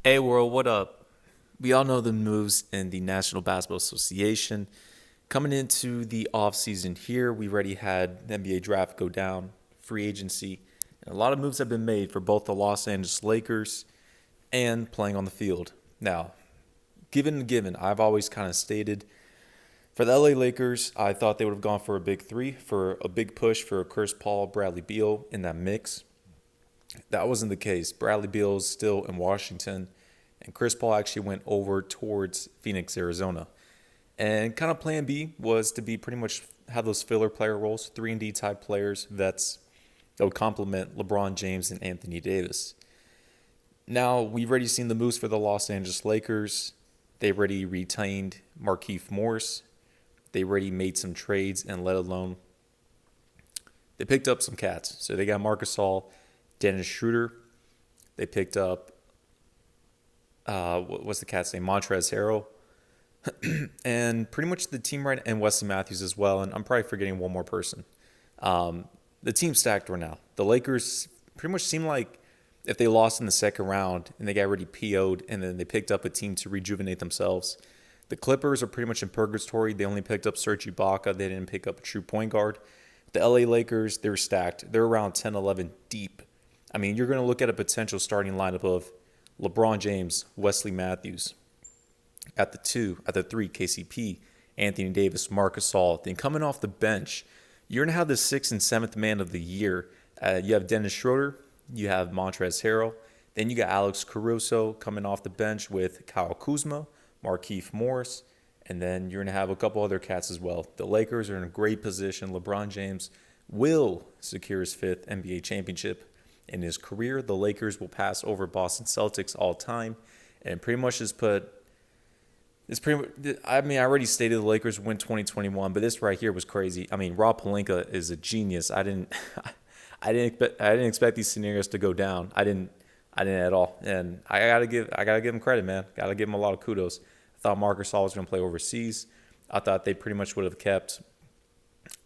Hey world, what up? We all know the moves in the National Basketball Association. Coming into the offseason here, we already had the NBA draft go down, free agency, and a lot of moves have been made for both the Los Angeles Lakers and playing on the field. Now, given, I've always kind of stated for the LA Lakers, I thought they would have gone for a big three, for a big push for Chris Paul, Bradley Beal in that mix. That wasn't the case. Bradley Beal's still in Washington, and Chris Paul actually went over towards Phoenix, Arizona. And kind of plan B was to be pretty much have those filler player roles, 3 and D type players, vets that would complement LeBron James and Anthony Davis. Now, we've already seen the moves for the Los Angeles Lakers. They've already retained Markieff Morris. They already made some trades, and let alone they picked up some cats. So they got Marcus All, Dennis Schroeder. They picked up what's the cat's name? Montrezl Harrell. And pretty much the team right, and Wesley Matthews as well. And I'm probably forgetting one more person. The team's stacked right now. The Lakers pretty much seem like if they lost in the second round and they got already PO'd and then they picked up a team to rejuvenate themselves. The Clippers are pretty much in purgatory. They only picked up Serge Ibaka. They didn't pick up a true point guard. The LA Lakers, they're stacked. They're around 10, 11 deep. I mean, you're going to look at a potential starting lineup of LeBron James, Wesley Matthews, at the 2, at the 3, KCP, Anthony Davis, Marcus All. Then coming off the bench, you're going to have the 6th and 7th man of the year. You have Dennis Schroeder. You have Montrezl Harrell. Then you got Alex Caruso coming off the bench with Kyle Kuzma, Markieff Morris. And then you're going to have a couple other cats as well. The Lakers are in a great position. LeBron James will secure his 5th NBA championship in his career. The Lakers will pass over Boston Celtics all time. And pretty much just put it's pretty. I mean, I already stated the Lakers win 2021, but this right here was crazy. I mean, Rob Pelinka is a genius. I didn't, I didn't expect these scenarios to go down. I didn't at all. And I gotta give him credit, man. Gotta give him a lot of kudos. I thought Marcus All was gonna play overseas. I thought they pretty much would have kept.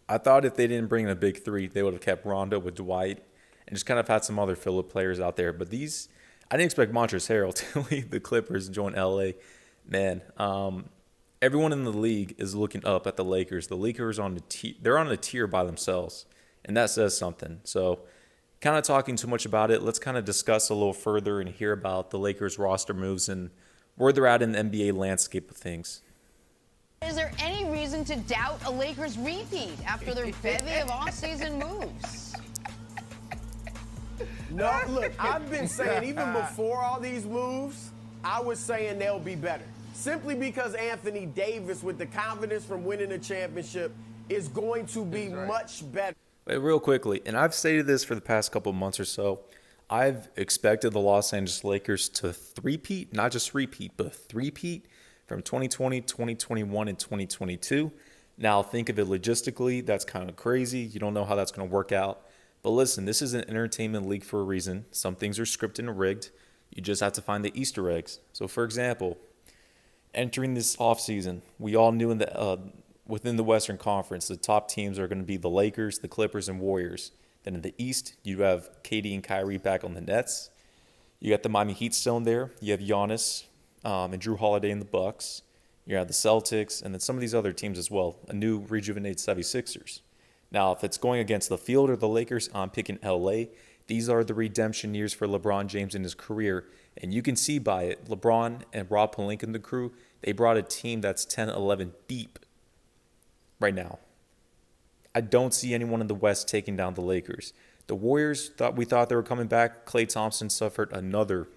I thought if they didn't bring in a big three, they would have kept Rondo with Dwight and just kind of had some other Phillip players out there. But these, I didn't expect Montrezl Harrell to leave the Clippers and join LA. Man, everyone in the league is looking up at the Lakers. The Lakers they're on a tier by themselves, and that says something. So, kind of talking too much about it. Let's kind of discuss a little further and hear about the Lakers roster moves and where they're at in the NBA landscape of things. Is there any reason to doubt a Lakers repeat after their bevy of offseason moves? No, look, I've been saying even before all these moves, I was saying they'll be better. Simply because Anthony Davis, with the confidence from winning a championship, is going to be much better. Wait, real quickly, and I've stated this for the past couple of months or so. I've expected the Los Angeles Lakers to three-peat, not just repeat, but three-peat from 2020, 2021, and 2022. Now, think of it logistically. That's kind of crazy. You don't know how that's going to work out. But listen, this is an entertainment league for a reason. Some things are scripted and rigged. You just have to find the Easter eggs. So, for example, entering this offseason, we all knew within the Western Conference, the top teams are going to be the Lakers, the Clippers, and Warriors. Then in the East, you have KD and Kyrie back on the Nets. You got the Miami Heat still in there. You have Giannis and Drew Holiday in the Bucks. You have the Celtics, and then some of these other teams as well. A new rejuvenated 76ers. Now, if it's going against the field or the Lakers, I'm picking LA. These are the redemption years for LeBron James in his career. And you can see by it, LeBron and Rob Pelinka and the crew, they brought a team that's 10, 11 deep right now. I don't see anyone in the West taking down the Lakers. The Warriors, we thought they were coming back. Klay Thompson suffered another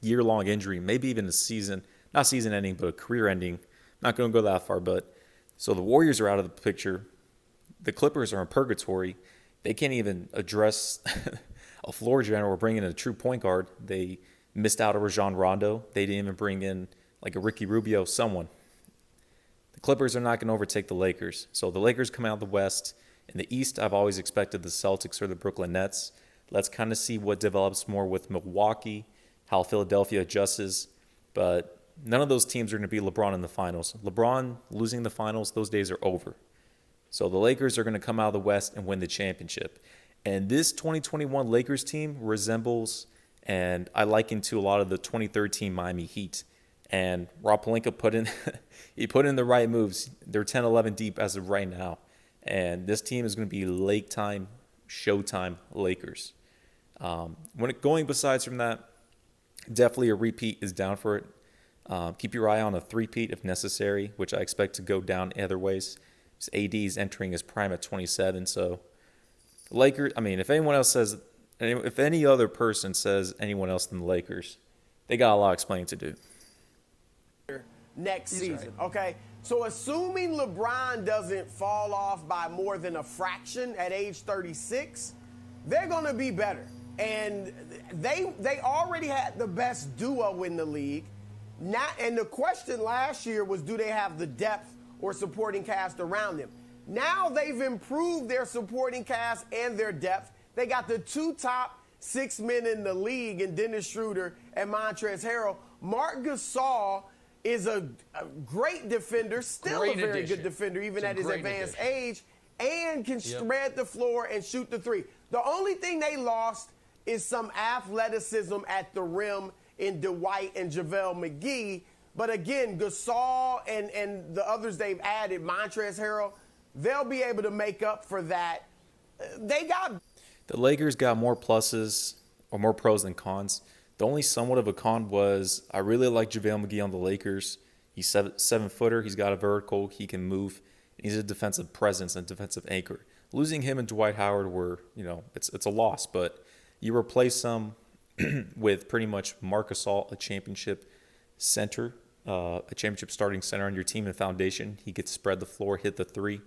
year-long injury, maybe even a season, not season-ending, but a career-ending. Not going to go that far, but so the Warriors are out of the picture. The Clippers are in purgatory. They can't even address a floor general or bring in a true point guard. They missed out on Rajon Rondo. They didn't even bring in like a Ricky Rubio, someone. The Clippers are not going to overtake the Lakers. So the Lakers come out of the West. In the East, I've always expected the Celtics or the Brooklyn Nets. Let's kind of see what develops more with Milwaukee, how Philadelphia adjusts. But none of those teams are going to be LeBron in the finals. LeBron losing the finals, those days are over. So the Lakers are going to come out of the West and win the championship. And this 2021 Lakers team resembles and I liken to a lot of the 2013 Miami Heat. And Rob Pelinka put in he put in the right moves. They're 10-11 deep as of right now, and this team is going to be lake time, showtime Lakers. Going besides from that, definitely a repeat is down for it. Keep your eye on a three-peat if necessary, which I expect to go down either ways. AD is entering his prime at 27, so Lakers. I mean, if any other person says anyone else than the Lakers, they got a lot of explaining to do. Next season, okay? So assuming LeBron doesn't fall off by more than a fraction at age 36, they're going to be better. And they already had the best duo in the league. And the question last year was, do they have the depth or supporting cast around them? Now they've improved their supporting cast and their depth. They got the two top 6 men in the league in Dennis Schroeder and Montrezl Harrell. Marc Gasol is a great defender, still a very good defender, even at his advanced age, and can spread the floor and shoot the three. The only thing they lost is some athleticism at the rim in Dwight and JaVale McGee. But again, Gasol and the others they've added, Montrezl Harrell, they'll be able to make up for that. The Lakers got more pluses or more pros than cons. The only somewhat of a con was I really like JaVale McGee on the Lakers. He's 7-footer. He's got a vertical. He can move. He's a defensive presence and defensive anchor. Losing him and Dwight Howard were, it's a loss. But you replace them with pretty much Marc Gasol, a championship center, a championship starting center on your team and foundation. He gets spread the floor, hit the three.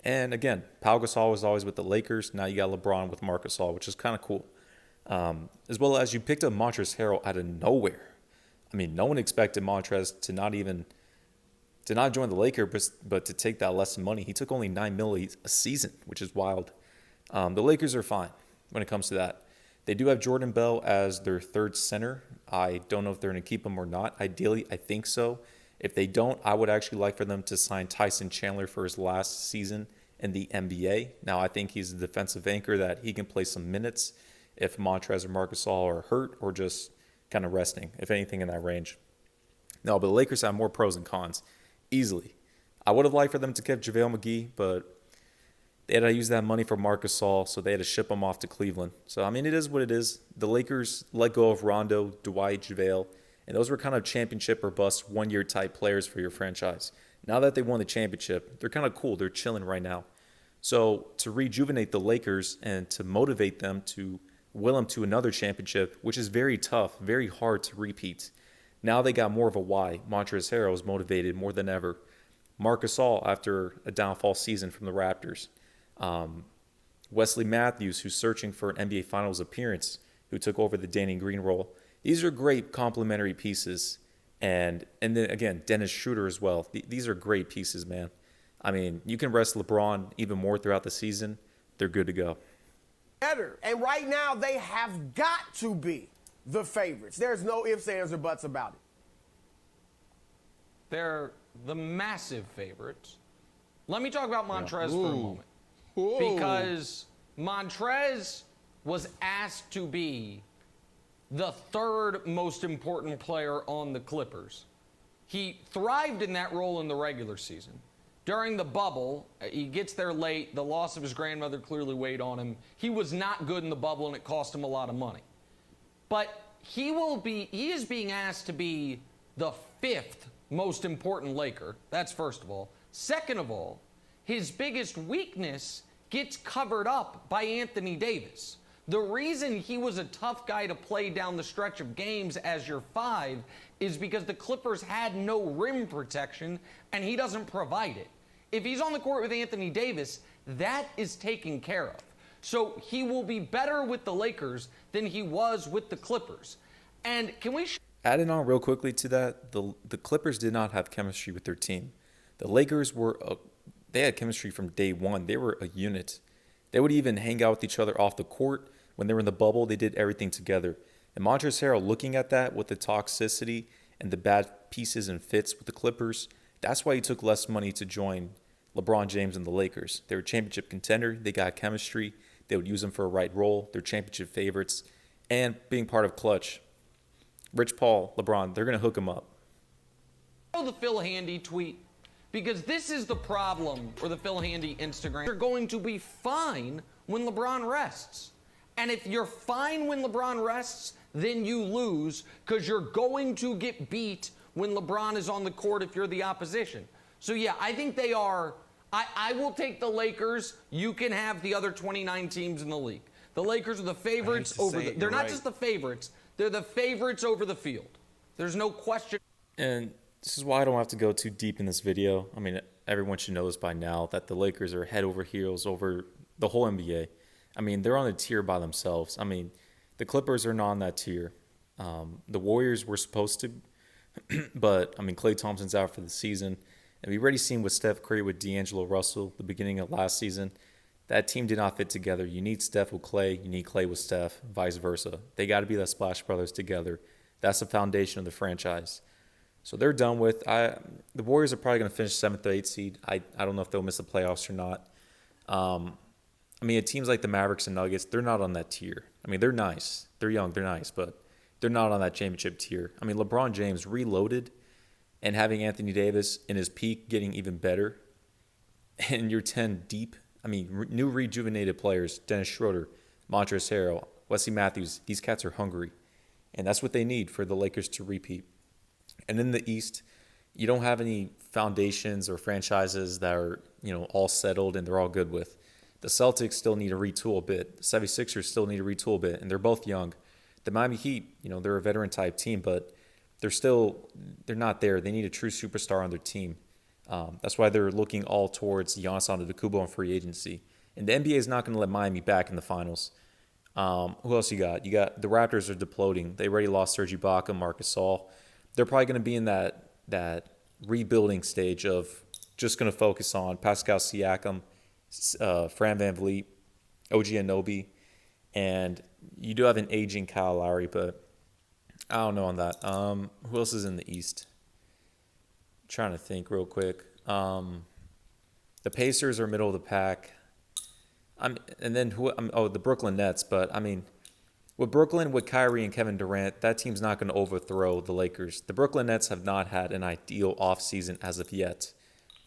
And again, Pau Gasol was always with the Lakers. Now you got LeBron with Marc Gasol, which is kind of cool. As well as you picked up Montrezl Harrell out of nowhere. I mean, no one expected Montrezl to not join the Lakers, but to take that less money. He took only $9 million a season, which is wild. The Lakers are fine when it comes to that. They do have Jordan Bell as their third center. I don't know if they're going to keep him or not. Ideally, I think so. If they don't, I would actually like for them to sign Tyson Chandler for his last season in the NBA. Now, I think he's a defensive anchor that he can play some minutes if Montrezl or Marc Gasol are hurt or just kind of resting, if anything in that range. No, but the Lakers have more pros and cons, easily. I would have liked for them to keep JaVale McGee, but they had to use that money for Marc Gasol, so they had to ship him off to Cleveland. So, I mean, it is what it is. The Lakers let go of Rondo, Dwight, JaVale, and those were kind of championship or bust one-year type players for your franchise. Now that they won the championship, they're kind of cool. They're chilling right now. So to rejuvenate the Lakers and to motivate them to will them to another championship, which is very tough, very hard to repeat. Now they got more of a why. Montrezl Harrell is motivated more than ever. Marc Gasol after a downfall season from the Raptors. Wesley Matthews, who's searching for an NBA Finals appearance, who took over the Danny Green role. These are great complementary pieces. And then again, Dennis Schroeder as well. These are great pieces, man. I mean, you can rest LeBron even more throughout the season. They're good to go. Better. And right now, they have got to be the favorites. There's no ifs, ands, or buts about it. They're the massive favorites. Let me talk about Montrez for a moment. Because Montrez was asked to be the third most important player on the Clippers. He thrived in that role in the regular season. During the bubble, he gets there late. The loss of his grandmother clearly weighed on him. He was not good in the bubble, and it cost him a lot of money. But he is being asked to be the fifth most important Laker. That's first of all. Second of all, his biggest weakness gets covered up by Anthony Davis. The reason he was a tough guy to play down the stretch of games as your five is because the Clippers had no rim protection, and he doesn't provide it. If he's on the court with Anthony Davis, that is taken care of. So he will be better with the Lakers than he was with the Clippers. And can we... Adding on real quickly to that, the Clippers did not have chemistry with their team. The Lakers they had chemistry from day one. They were a unit. They would even hang out with each other off the court. When they were in the bubble, they did everything together. And Montrezl Harrell, looking at that with the toxicity and the bad pieces and fits with the Clippers, that's why he took less money to join LeBron James and the Lakers. They were a championship contender. They got chemistry. They would use him for a right role. They're championship favorites. and being part of Clutch. Rich Paul, LeBron, they're going to hook him up. The Phil Handy tweet, because this is the problem, or the Phil Handy Instagram. You're going to be fine when LeBron rests. And if you're fine when LeBron rests, then you lose, because you're going to get beat when LeBron is on the court if you're the opposition. So yeah, I think they are. I will take the Lakers. You can have the other 29 teams in the league. The Lakers are the favorites over the. They're not just the favorites. They're the favorites over the field. There's no question. And this is why I don't have to go too deep in this video. I mean, everyone should know this by now, that the Lakers are head over heels over the whole NBA. I mean, they're on a tier by themselves. I mean, the Clippers are not on that tier. The Warriors were supposed to, but, I mean, Klay Thompson's out for the season. And we've already seen with Steph Curry, with D'Angelo Russell, the beginning of last season, that team did not fit together. You need Steph with Klay. You need Klay with Steph, vice versa. They got to be the Splash Brothers together. That's the foundation of the franchise. So they're done with. The Warriors are probably going to finish 7th or 8th seed. I don't know if they'll miss the playoffs or not. I mean, teams like the Mavericks and Nuggets, they're not on that tier. I mean, they're nice. They're young. They're nice. But they're not on that championship tier. I mean, LeBron James reloaded and having Anthony Davis in his peak getting even better. And you're 10 deep. I mean, new rejuvenated players, Dennis Schroeder, Montrezl Harrell, Wesley Matthews. These cats are hungry. And that's what they need for the Lakers to repeat. And in the East, you don't have any foundations or franchises that are, all settled and they're all good with. The Celtics still need to retool a bit. The 76ers still need to retool a bit, and they're both young. The Miami Heat, they're a veteran-type team, but they're not there. They need a true superstar on their team. That's why they're looking all towards Giannis Antetokounmpo on free agency. And the NBA is not going to let Miami back in the finals. Who else you got? You got the Raptors are deploting. They already lost Serge Ibaka, Marc Gasol. They're probably going to be in that rebuilding stage of just going to focus on Pascal Siakam, Fran VanVleet, OG Anunoby, and you do have an aging Kyle Lowry, but I don't know on that. Who else is in the East? Trying to think real quick. The Pacers are middle of the pack. The Brooklyn Nets. But I mean, with Brooklyn, with Kyrie and Kevin Durant, that team's not going to overthrow the Lakers. The Brooklyn Nets have not had an ideal offseason as of yet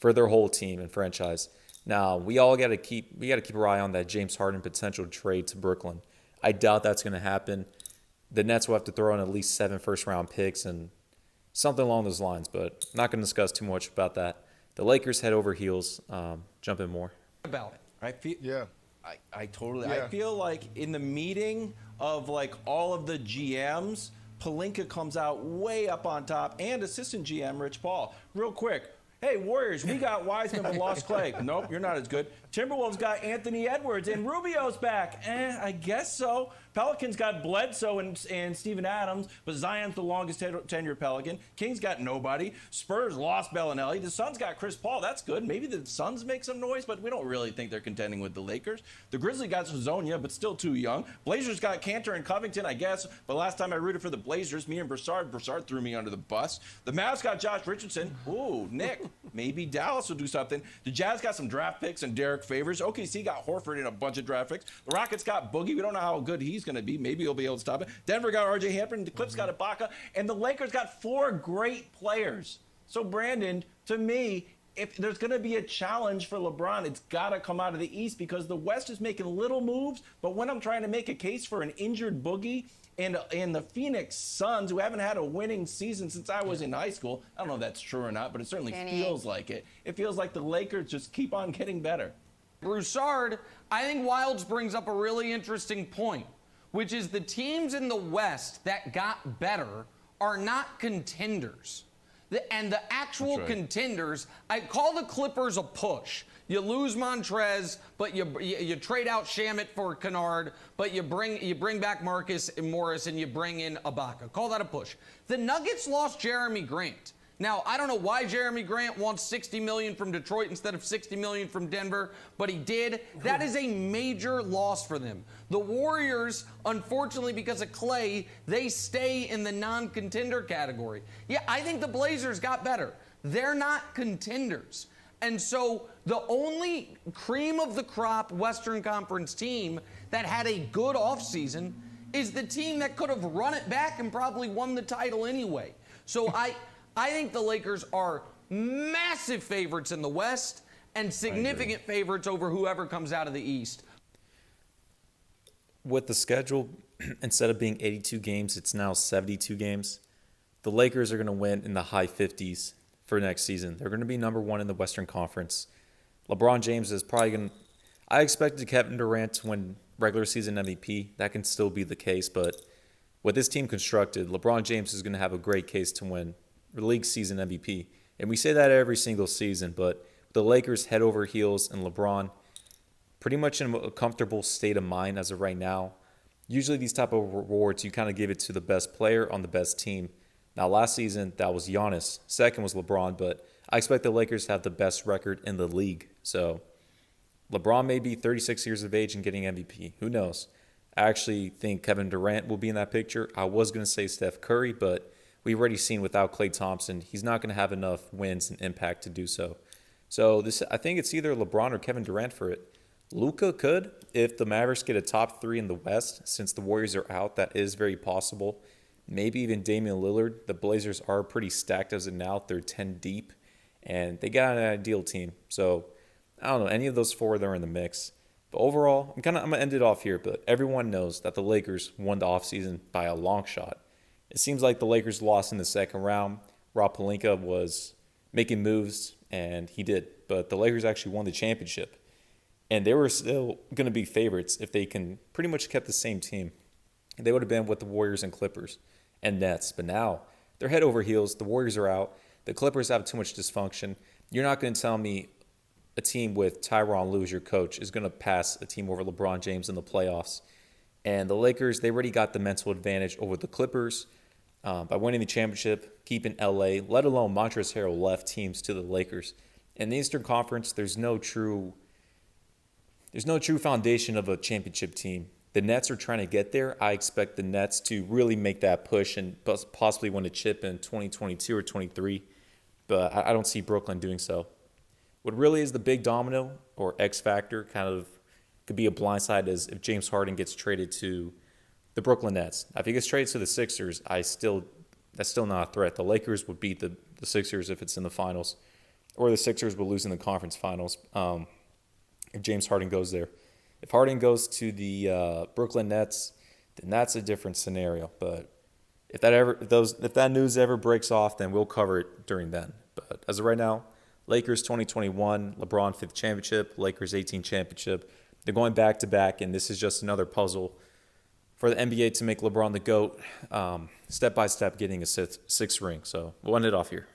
for their whole team and franchise. Now we got to keep our eye on that James Harden potential trade to Brooklyn. I doubt that's going to happen. The Nets will have to throw in at least 7 first-round picks and something along those lines, but I'm not going to discuss too much about that. The Lakers head over heels. Jump in more. About it. I totally. Yeah. I feel like in the meeting of like all of the GMs, Pelinka comes out way up on top, and assistant GM Rich Paul. Real quick. Hey, Warriors, we got Wiseman but lost Clay. Nope, you're not as good. Timberwolves got Anthony Edwards, and Rubio's back. I guess so. Pelicans got Bledsoe and Steven Adams, but Zion's the longest tenured Pelican. Kings got nobody. Spurs lost Bellinelli. The Suns got Chris Paul. That's good. Maybe the Suns make some noise, but we don't really think they're contending with the Lakers. The Grizzlies got Hazonia, but still too young. Blazers got Cantor and Covington, I guess, but last time I rooted for the Blazers, me and Broussard threw me under the bus. The Mavs got Josh Richardson. Ooh, Nick. Maybe Dallas will do something. The Jazz got some draft picks and Derek Favors. OKC got Horford and a bunch of draft picks. The Rockets got Boogie. We don't know how good he's going to be. Maybe he'll be able to stop it. Denver got RJ Hampton. The Clips got Ibaka. And the Lakers got 4 great players. So, Brandon, to me, if there's going to be a challenge for LeBron, it's got to come out of the East because the West is making little moves. But when I'm trying to make a case for an injured Boogie and the Phoenix Suns, who haven't had a winning season since I was in high school, I don't know if that's true or not, but it certainly feels like it. It feels like the Lakers just keep on getting better. Broussard, I think Wildes brings up a really interesting point, which is the teams in the West that got better are not contenders. And the actual contenders, I call the Clippers a push. You lose Montrez, but you trade out Shamet for Kennard, but you bring back Marcus Morris and you bring in Ibaka. Call that a push. The Nuggets lost Jeremy Grant. Now, I don't know why Jeremy Grant wants $60 million from Detroit instead of $60 million from Denver, but he did. That is a major loss for them. The Warriors, unfortunately, because of Clay, they stay in the non-contender category. Yeah, I think the Blazers got better. They're not contenders. And so the only cream of the crop Western Conference team that had a good offseason is the team that could have run it back and probably won the title anyway. So I think the Lakers are massive favorites in the West and significant favorites over whoever comes out of the East. With the schedule, instead of being 82 games, it's now 72 games. The Lakers are going to win in the high 50s for next season. They're going to be number one in the Western Conference. LeBron James is probably going to... I expected Kevin Durant to win regular season MVP. That can still be the case, but with this team constructed, LeBron James is going to have a great case to win league season MVP. And we say that every single season, but the Lakers head over heels and LeBron pretty much in a comfortable state of mind as of right now. Usually these type of rewards, you kind of give it to the best player on the best team. Now, last season, that was Giannis. Second was LeBron, but I expect the Lakers to have the best record in the league. So LeBron may be 36 years of age and getting MVP. Who knows? I actually think Kevin Durant will be in that picture. I was going to say Steph Curry, but we've already seen without Klay Thompson, he's not going to have enough wins and impact to do so. So I think it's either LeBron or Kevin Durant for it. Luka could, if the Mavericks get a top 3 in the West, since the Warriors are out, that is very possible. Maybe even Damian Lillard. The Blazers are pretty stacked as of now. They're 10 deep, and they got an ideal team. So I don't know, any of those four, they're in the mix. But overall, I'm going to end it off here, but everyone knows that the Lakers won the offseason by a long shot. It seems like the Lakers lost in the second round. Rob Pelinka was making moves, and he did. But the Lakers actually won the championship. And they were still going to be favorites if they can pretty much kept the same team. They would have been with the Warriors and Clippers and Nets. But now they're head over heels. The Warriors are out. The Clippers have too much dysfunction. You're not going to tell me a team with Tyronn Lue as your coach is going to pass a team over LeBron James in the playoffs. And the Lakers, they already got the mental advantage over the Clippers by winning the championship, keeping LA, let alone Montrezl Harrell left teams to the Lakers. In the Eastern Conference, there's no true foundation of a championship team. The Nets are trying to get there. I expect the Nets to really make that push and possibly win a chip in 2022 or 23. But I don't see Brooklyn doing so. What really is the big domino or X factor, kind of could be a blindside, is if James Harden gets traded to the Brooklyn Nets. If he gets traded to the Sixers, that's still not a threat. The Lakers would beat the Sixers if it's in the finals, or the Sixers will lose in the conference finals if James Harden goes there. If Harden goes to the Brooklyn Nets, then that's a different scenario. But if that news ever breaks off, then we'll cover it during then. But as of right now, Lakers 2021, LeBron 5th championship, Lakers 18 championship. They're going back to back, and this is just another puzzle for the NBA to make LeBron the GOAT, step by step getting a sixth ring. So we'll end it off here.